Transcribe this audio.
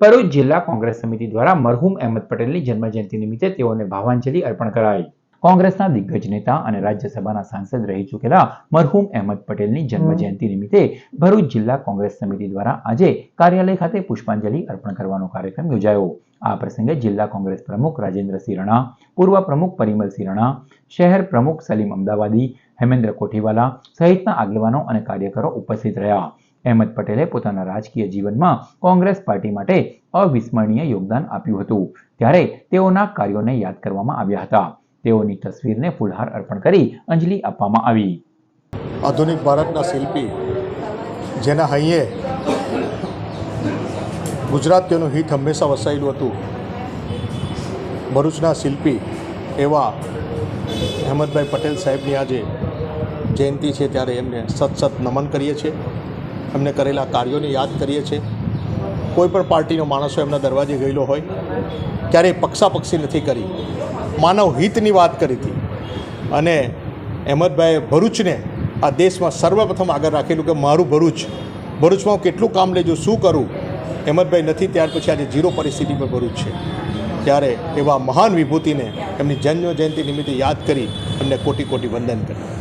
ભરૂચ જિલ્લા કોંગ્રેસ સમિતિ દ્વારા મરહુમ અહેમદ પટેલની જન્મજયંતિ નિમિત્તે તેઓને ભાવાંજલિ અર્પણ કરાઈ। કોંગ્રેસના દિગ્ગજ નેતા અને રાજ્યસભાના સાંસદ રહી ચૂકેલા મરહુમ અહેમદ પટેલની જન્મજયંતિ નિમિત્તે ભરૂચ જિલ્લા કોંગ્રેસ સમિતિ દ્વારા આજે કાર્યાલય ખાતે પુષ્પાંજલિ અર્પણ કરવાનો કાર્યક્રમ યોજાયો। આ પ્રસંગે જિલ્લા કોંગ્રેસ પ્રમુખ રાજેન્દ્રસિંહ રણા, પૂર્વ પ્રમુખ પરિમલસિંહ રણા, શહેર પ્રમુખ સલીમ અમદાવાદી, હેમેન્દ્ર કોઠીવાલા સહિતના આગેવાનો અને કાર્યકરો ઉપસ્થિત રહ્યા। અહેમદ પટેલે પોતાના રાજકીય જીવનમાં કોંગ્રેસ પાર્ટી માટે અવિસ્મરણીય યોગદાન આપ્યું હતું, ત્યારે તેઓના કાર્યોને યાદ કરવામાં આવ્યા હતા। તેઓની તસવીરને ફૂલહાર અર્પણ કરી અંજલિ આપવામાં આવી। આધુનિક ભારતના શિલ્પી જેના હૈયે ગુજરાતીઓનું હિત હંમેશા વસાયેલું હતું, ભરૂચના શિલ્પી એવા અહેમદભાઈ પટેલ સાહેબની આજે જયંતિ છે, ત્યારે એમને સત નમન કરીએ છીએ। એમને કરેલા કાર્યોને યાદ કરીએ છીએ। કોઈ પણ પાર્ટીનો માણસો એમના દરવાજે ગયેલો હોય ક્યારેય પક્ષાપક્ષી નથી કરી, માનવ હિતની વાત કરી હતી અને અહેમદભાઈએ ભરૂચને આ દેશમાં સર્વપ્રથમ આગળ રાખેલું કે મારું ભરૂચમાં હું કેટલું કામ લેજો, શું કરું। અહેમદભાઈ નથી ત્યાર પછી આજે ઝીરો પરિસ્થિતિ પર ભરૂચ છે, ત્યારે એવા મહાન વિભૂતિને એમની જન્મ જયંતિ નિમિત્તે યાદ કરી એમને કોટી કોટી વંદન કર્યા।